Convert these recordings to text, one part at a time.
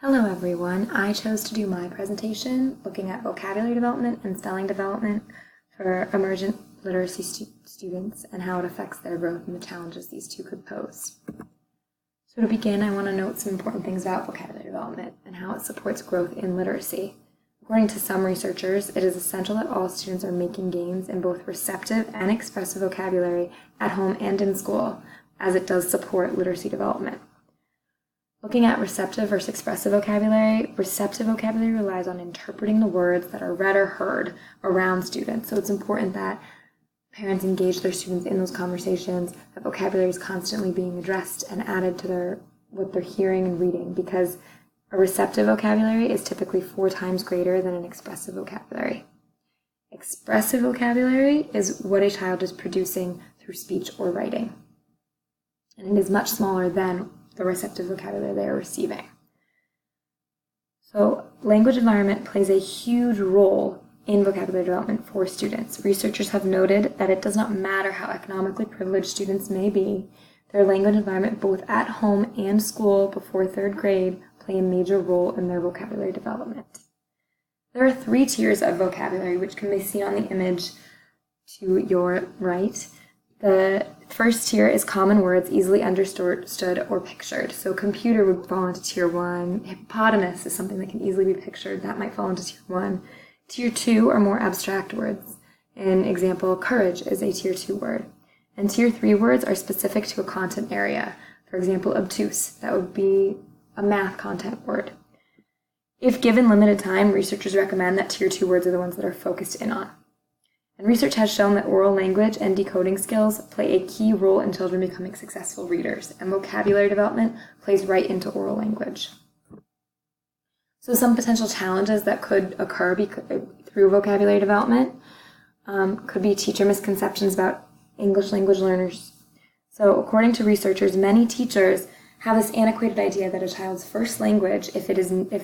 Hello everyone, I chose to do my presentation looking at vocabulary development and spelling development for emergent literacy students and how it affects their growth and the challenges these two could pose. So to begin, I want to note some important things about vocabulary development and how it supports growth in literacy. According to some researchers, it is essential that all students are making gains in both receptive and expressive vocabulary at home and in school, as it does support literacy development. Looking at receptive versus expressive vocabulary, receptive vocabulary relies on interpreting the words that are read or heard around students. So it's important that parents engage their students in those conversations, that vocabulary is constantly being addressed and added to what they're hearing and reading, because a receptive vocabulary is typically 4 times greater than an expressive vocabulary. Expressive vocabulary is what a child is producing through speech or writing, and it is much smaller than the receptive vocabulary they are receiving. So language environment plays a huge role in vocabulary development for students. Researchers have noted that it does not matter how economically privileged students may be, their language environment both at home and school before 3rd grade play a major role in their vocabulary development. There are 3 tiers of vocabulary, which can be seen on the image to your right. The first tier is common words easily understood or pictured. So computer would fall into tier 1. Hippopotamus is something that can easily be pictured. That might fall into tier 1. Tier 2 are more abstract words. An example, courage is a tier 2 word. And tier 3 words are specific to a content area. For example, obtuse, that would be a math content word. If given limited time, researchers recommend that tier 2 words are the ones that are focused in on. And research has shown that oral language and decoding skills play a key role in children becoming successful readers, and vocabulary development plays right into oral language. So some potential challenges that could occur through vocabulary development could be teacher misconceptions about English language learners. So according to researchers, many teachers have this antiquated idea that a child's first language, if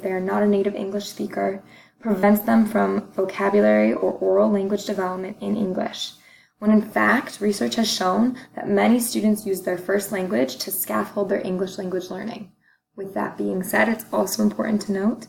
they are not a native English speaker, prevents them from vocabulary or oral language development in English, when in fact, research has shown that many students use their first language to scaffold their English language learning. With that being said, it's also important to note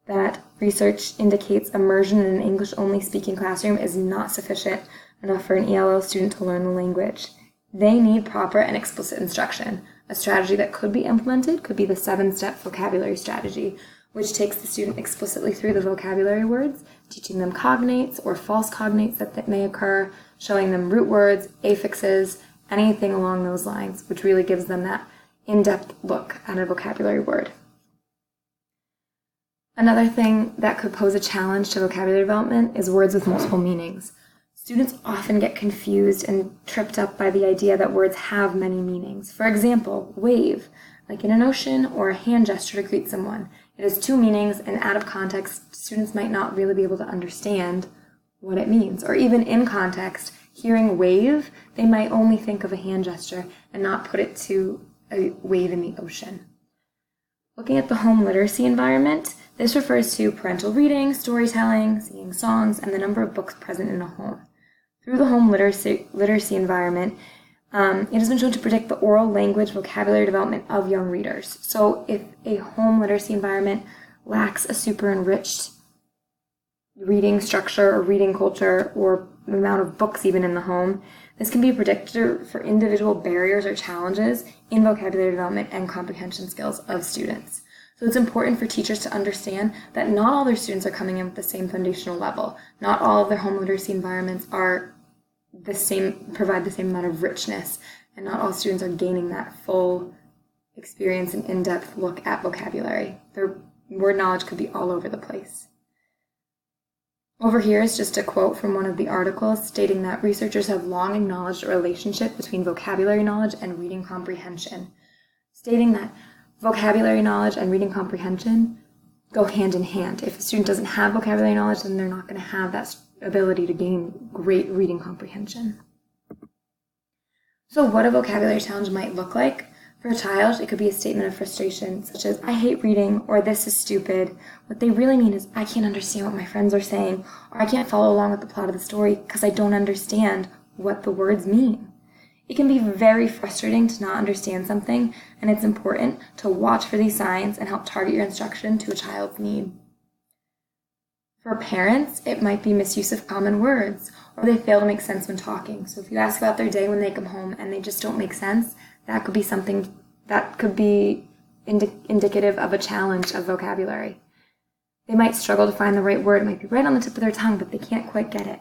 that research indicates immersion in an English-only speaking classroom is not sufficient enough for an ELL student to learn the language. They need proper and explicit instruction. A strategy that could be implemented could be the 7-step vocabulary strategy, which takes the student explicitly through the vocabulary words, teaching them cognates or false cognates that may occur, showing them root words, affixes, anything along those lines, which really gives them that in-depth look at a vocabulary word. Another thing that could pose a challenge to vocabulary development is words with multiple meanings. Students often get confused and tripped up by the idea that words have many meanings. For example, wave, like in an ocean, or a hand gesture to greet someone. It has 2 meanings, and out of context, students might not really be able to understand what it means. Or even in context, hearing wave, they might only think of a hand gesture and not put it to a wave in the ocean. Looking at the home literacy environment, this refers to parental reading, storytelling, singing songs, and the number of books present in a home. Through the home literacy environment, it has been shown to predict the oral language vocabulary development of young readers. So if a home literacy environment lacks a super enriched reading structure or reading culture or amount of books even in the home, this can be a predictor for individual barriers or challenges in vocabulary development and comprehension skills of students. So it's important for teachers to understand that not all their students are coming in with the same foundational level. Not all of their home literacy environments provide the same amount of richness, and not all students are gaining that full experience and in-depth look at vocabulary. Their word knowledge could be all over the place. Over here is just a quote from one of the articles stating that researchers have long acknowledged a relationship between vocabulary knowledge and reading comprehension, stating that vocabulary knowledge and reading comprehension go hand in hand. If a student doesn't have vocabulary knowledge, then they're not going to have that ability to gain great reading comprehension. So what a vocabulary challenge might look like for a child, it could be a statement of frustration, such as, I hate reading, or this is stupid. What they really mean is, I can't understand what my friends are saying, or I can't follow along with the plot of the story because I don't understand what the words mean. It can be very frustrating to not understand something, and it's important to watch for these signs and help target your instruction to a child's need. For parents, it might be misuse of common words, or they fail to make sense when talking. So if you ask about their day when they come home and they just don't make sense, that could be something that could be indicative of a challenge of vocabulary. They might struggle to find the right word. It might be right on the tip of their tongue, but they can't quite get it.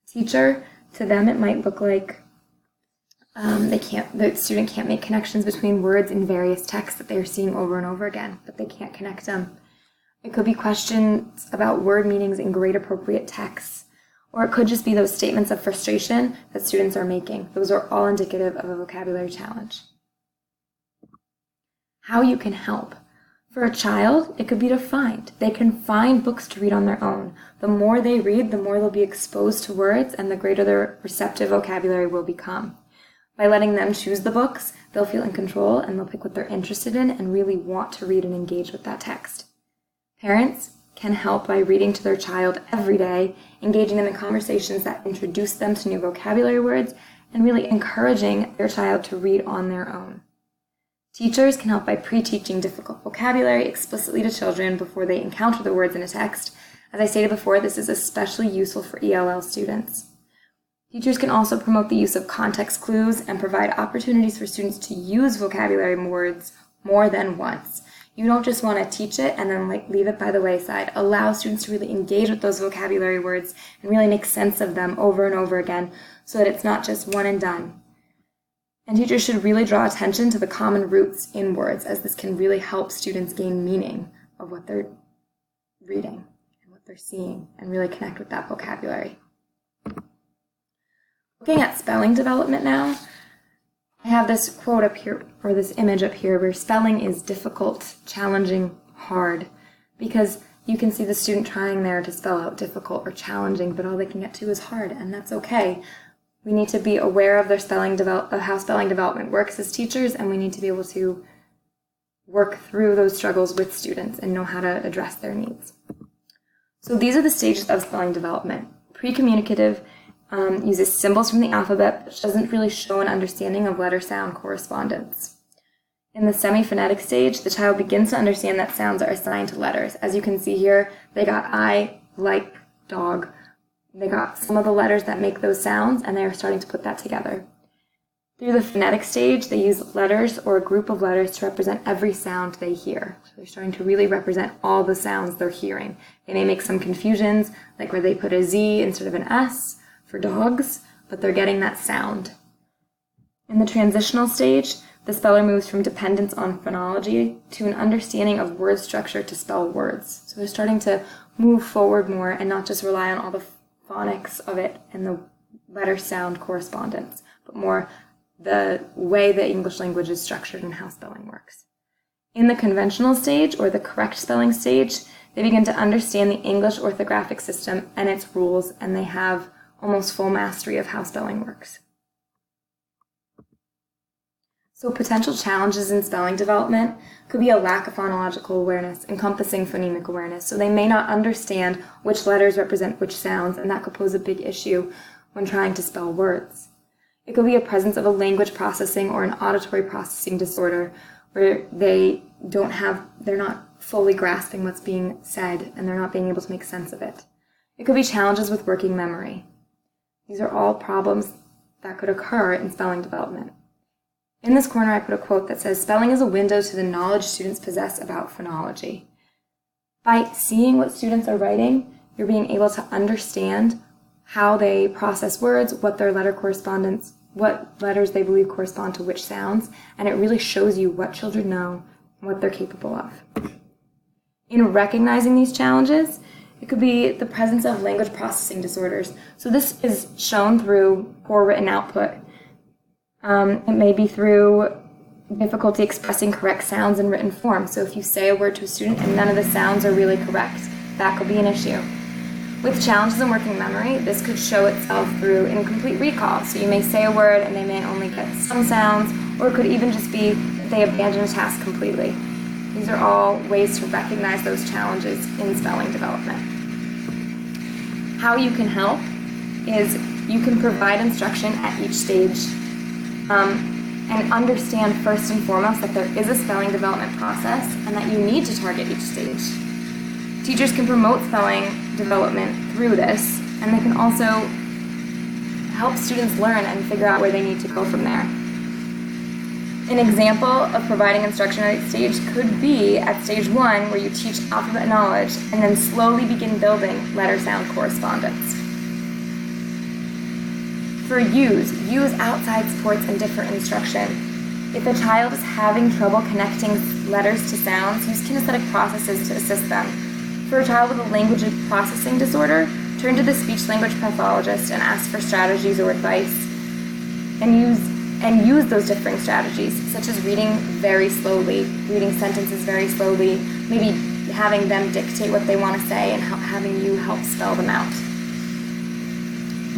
Teacher, to them it might look like the student can't make connections between words in various texts that they're seeing over and over again, but they can't connect them. It could be questions about word meanings in grade appropriate texts, or it could just be those statements of frustration that students are making. Those are all indicative of a vocabulary challenge. How you can help. For a child, it could be to find. They can find books to read on their own. The more they read, the more they'll be exposed to words, and the greater their receptive vocabulary will become. By letting them choose the books, they'll feel in control, and they'll pick what they're interested in and really want to read and engage with that text. Parents can help by reading to their child every day, engaging them in conversations that introduce them to new vocabulary words, and really encouraging their child to read on their own. Teachers can help by pre-teaching difficult vocabulary explicitly to children before they encounter the words in a text. As I stated before, this is especially useful for ELL students. Teachers can also promote the use of context clues and provide opportunities for students to use vocabulary words more than once. You don't just want to teach it and then leave it by the wayside. Allow students to really engage with those vocabulary words and really make sense of them over and over again so that it's not just one and done. And teachers should really draw attention to the common roots in words, as this can really help students gain meaning of what they're reading and what they're seeing and really connect with that vocabulary. Looking at spelling development now, I have this quote up here, or this image up here, where spelling is difficult, challenging, hard, because you can see the student trying there to spell out difficult or challenging, but all they can get to is hard, and that's okay. We need to be aware of of how spelling development works as teachers, and we need to be able to work through those struggles with students and know how to address their needs. So these are the stages of spelling development. Pre-communicative uses symbols from the alphabet, which doesn't really show an understanding of letter-sound correspondence. In the semi-phonetic stage, the child begins to understand that sounds are assigned to letters. As you can see here, they got I, like, dog. They got some of the letters that make those sounds, and they are starting to put that together. Through the phonetic stage, they use letters or a group of letters to represent every sound they hear. So they're starting to really represent all the sounds they're hearing. They may make some confusions, like where they put a Z instead of an S for dogs, but they're getting that sound. In the transitional stage, the speller moves from dependence on phonology to an understanding of word structure to spell words. So they're starting to move forward more and not just rely on all the phonics of it and the letter-sound correspondence, but more the way the English language is structured and how spelling works. In the conventional stage, or the correct spelling stage, they begin to understand the English orthographic system and its rules, and they have almost full mastery of how spelling works. So potential challenges in spelling development could be a lack of phonological awareness, encompassing phonemic awareness. So they may not understand which letters represent which sounds, and that could pose a big issue when trying to spell words. It could be a presence of a language processing or an auditory processing disorder where they're not fully grasping what's being said and they're not being able to make sense of it. It could be challenges with working memory. These are all problems that could occur in spelling development. In this corner, I put a quote that says, "Spelling is a window to the knowledge students possess about phonology." By seeing what students are writing, you're being able to understand how they process words, what their letter correspondence, what letters they believe correspond to which sounds, and it really shows you what children know and what they're capable of. In recognizing these challenges, it could be the presence of language processing disorders. So this is shown through poor written output. It may be through difficulty expressing correct sounds in written form. So if you say a word to a student and none of the sounds are really correct, that could be an issue. With challenges in working memory, this could show itself through incomplete recall. So you may say a word and they may only get some sounds, or it could even just be that they abandon a task completely. These are all ways to recognize those challenges in spelling development. How you can help is you can provide instruction at each stage and understand first and foremost that there is a spelling development process and that you need to target each stage. Teachers can promote spelling development through this, and they can also help students learn and figure out where they need to go from there. An example of providing instruction at each stage could be at stage 1, where you teach alphabet knowledge and then slowly begin building letter-sound correspondence. For use outside supports and different instruction. If a child is having trouble connecting letters to sounds, use kinesthetic processes to assist them. For a child with a language processing disorder, turn to the speech-language pathologist and ask for strategies or advice. And use those differing strategies, such as reading very slowly, reading sentences very slowly, maybe having them dictate what they want to say and having you help spell them out.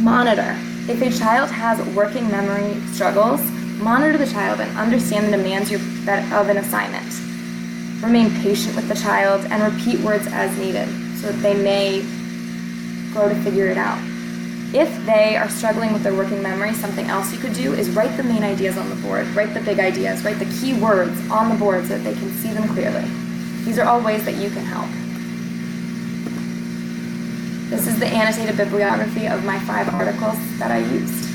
Monitor. If a child has working memory struggles, monitor the child and understand the demands of an assignment. Remain patient with the child and repeat words as needed so that they may grow to figure it out. If they are struggling with their working memory, something else you could do is write the main ideas on the board, write the big ideas, write the key words on the board so that they can see them clearly. These are all ways that you can help. This is the annotated bibliography of my 5 articles that I used.